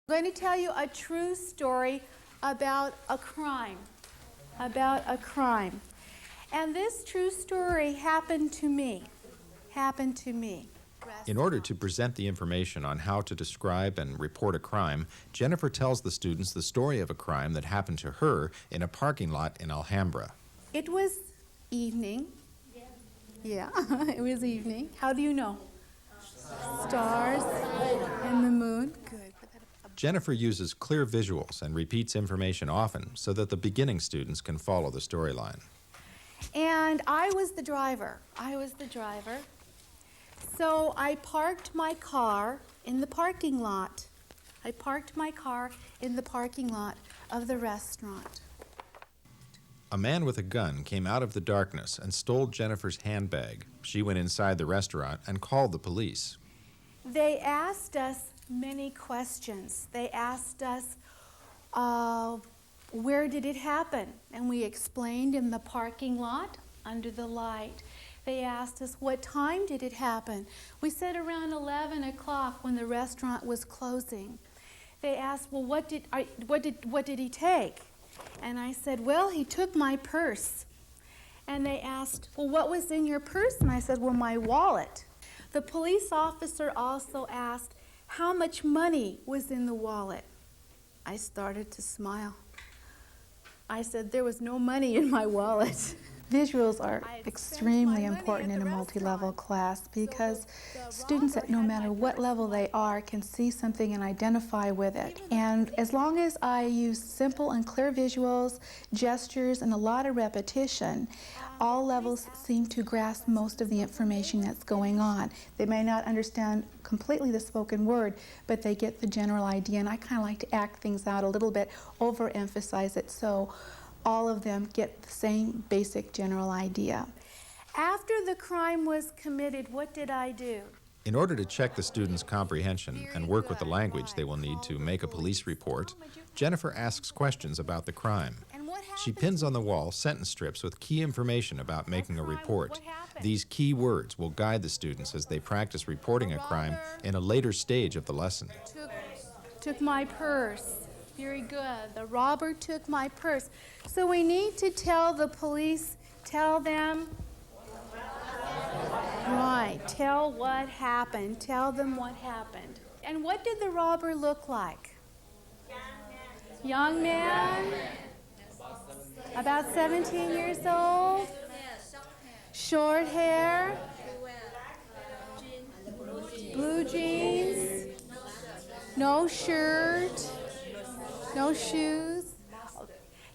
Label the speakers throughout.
Speaker 1: I'm going to tell you a true story about a crime. And this true story happened to me.
Speaker 2: In order to present the information on how to describe and report a crime, Jennifer tells the students the story of a crime that happened to her in a parking lot in Alhambra.
Speaker 1: It was evening. Yeah, it was evening. How do you know? Stars and the moon. Good.
Speaker 2: Jennifer uses clear visuals and repeats information often so that the beginning students can follow the storyline.
Speaker 1: And I was the driver. So I parked my car in the parking lot. Of the restaurant.
Speaker 2: A man with a gun came out of the darkness and stole Jennifer's handbag. She went inside the restaurant and called the police.
Speaker 1: They asked us many questions. They asked us, where did it happen? And we explained in the parking lot under the light. They asked us, what time did it happen? We said around 11 o'clock when the restaurant was closing. They asked, well, what did he take? And I said, well, he took my purse. And they asked, well, what was in your purse? And I said, well, my wallet. The police officer also asked, how much money was in the wallet? I started to smile. I said, there was no money in my wallet.
Speaker 3: Visuals are extremely important in a multi-level class because students at no matter what level they are can see something and identify with it. And as long as I use simple and clear visuals, gestures, and a lot of repetition, all levels seem to grasp most of the information that's going on. They may not understand completely the spoken word, but they get the general idea, and I kind of like to act things out a little bit, overemphasize it, so all of them get the same basic general idea.
Speaker 1: After the crime was committed, what did I do?
Speaker 2: In order to check the students' comprehension and work with the language they will need to make a police report, Jennifer asks questions about the crime. She pins on the wall sentence strips with key information about making a report. These key words will guide the students as they practice reporting a crime in a later stage of the lesson.
Speaker 1: Took my purse. Very good. The robber took my purse. So we need to tell the police, tell them, right, tell what happened. Tell them what happened. And what did the robber look like? Young man? About 17 years old? Short hair? Blue jeans? No shirt? No shoes?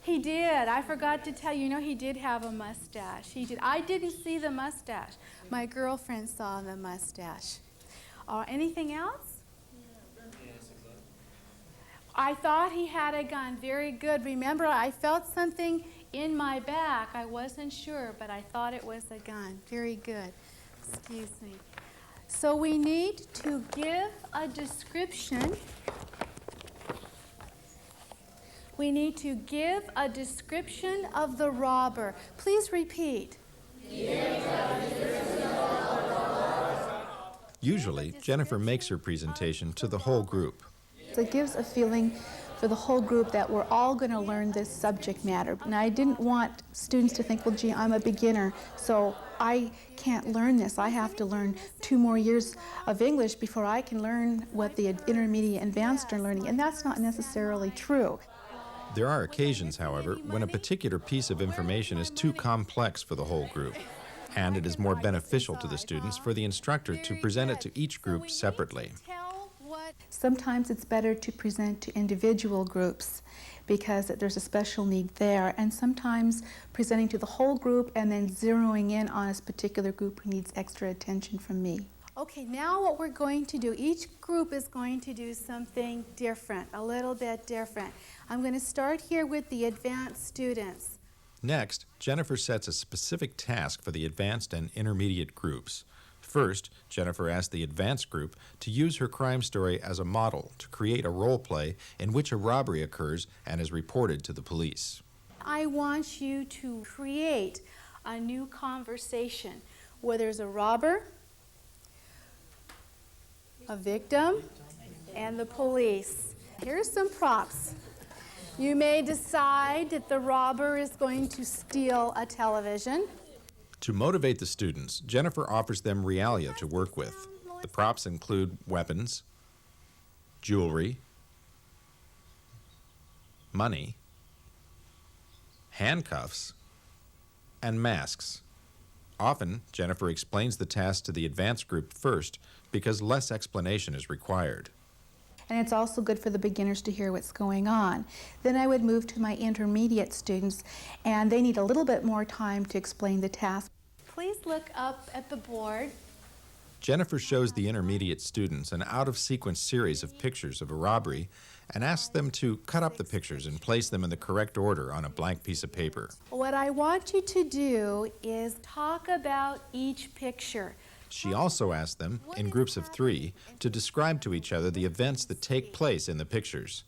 Speaker 1: He did. I forgot to tell you, he did have a mustache. He did. I didn't see the mustache. My girlfriend saw the mustache. Anything else? I thought he had a gun. Very good. Remember, I felt something in my back. I wasn't sure, but I thought it was a gun. Very good. Excuse me. So we need to give a description. We need to give a description of the robber. Please repeat.
Speaker 2: Usually, Jennifer makes her presentation to the whole group.
Speaker 3: So it gives a feeling for the whole group that we're all going to learn this subject matter. And I didn't want students to think, well, gee, I'm a beginner, so I can't learn this. I have to learn 2 more years of English before I can learn what the intermediate and advanced are learning. And that's not necessarily true.
Speaker 2: There are occasions, however, when a particular piece of information is too complex for the whole group, and it is more beneficial to the students for the instructor to present it to each group separately.
Speaker 3: Sometimes it's better to present to individual groups because there's a special need there, and sometimes presenting to the whole group and then zeroing in on a particular group who needs extra attention from me.
Speaker 1: Okay, now what we're going to do, each group is going to do something different, a little bit different. I'm going to start here with the advanced students.
Speaker 2: Next, Jennifer sets a specific task for the advanced and intermediate groups. First, Jennifer asked the advanced group to use her crime story as a model to create a role play in which a robbery occurs and is reported to the police.
Speaker 1: I want you to create a new conversation where there's a robber, a victim, and the police. Here's some props. You may decide that the robber is going to steal a television.
Speaker 2: To motivate the students, Jennifer offers them realia to work with. The props include weapons, jewelry, money, handcuffs, and masks. Often, Jennifer explains the task to the advanced group first because less explanation is required.
Speaker 3: And it's also good for the beginners to hear what's going on. Then I would move to my intermediate students, and they need a little bit more time to explain the task.
Speaker 1: Please look up at the board.
Speaker 2: Jennifer shows the intermediate students an out-of-sequence series of pictures of a robbery and asks them to cut up the pictures and place them in the correct order on a blank piece of paper.
Speaker 1: What I want you to do is talk about each picture.
Speaker 2: She also asked them, in groups of 3, to describe to each other the events that take place in the pictures.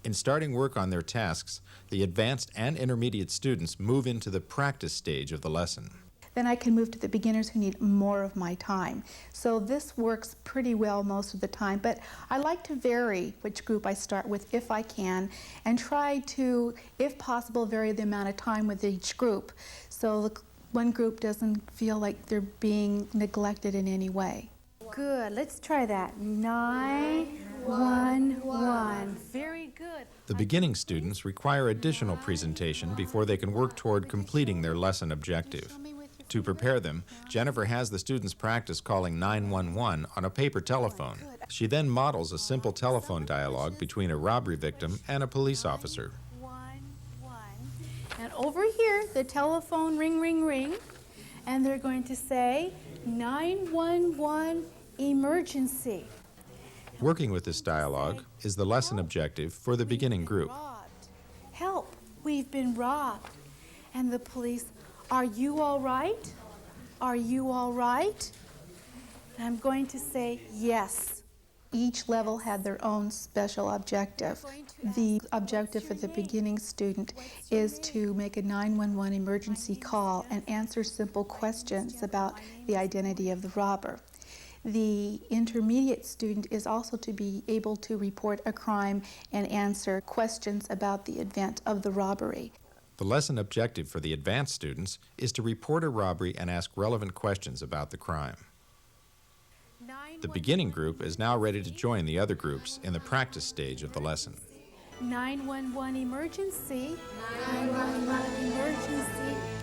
Speaker 2: In starting work on their tasks, the advanced and intermediate students move into the practice stage of the lesson.
Speaker 3: Then I can move to the beginners who need more of my time. So this works pretty well most of the time, but I like to vary which group I start with if I can, and try to, if possible, vary the amount of time with each group, so the one group doesn't feel like they're being neglected in any way.
Speaker 1: Good, let's try that. 9, 1, 1. Very good.
Speaker 2: The beginning students require additional presentation before they can work toward completing their lesson objective. To prepare them, Jennifer has the students practice calling 911 on a paper telephone. She then models a simple telephone dialogue between a robbery victim and a police officer.
Speaker 1: 1, 1. And over here, the telephone ring, ring, ring, and they're going to say 911 emergency.
Speaker 2: Working with this dialogue is the lesson objective for the beginning group.
Speaker 1: Robbed. Help, we've been robbed. And the police, are you all right? Are you all right? And I'm going to say yes.
Speaker 3: Each level had their own special objective. The objective for the beginning student is to make a 911 emergency call and answer simple questions about the identity of the robber. The intermediate student is also to be able to report a crime and answer questions about the event of the robbery.
Speaker 2: The lesson objective for the advanced students is to report a robbery and ask relevant questions about the crime. The beginning group is now ready to join the other groups in the practice stage of the lesson.
Speaker 1: 911 emergency. 911 emergency.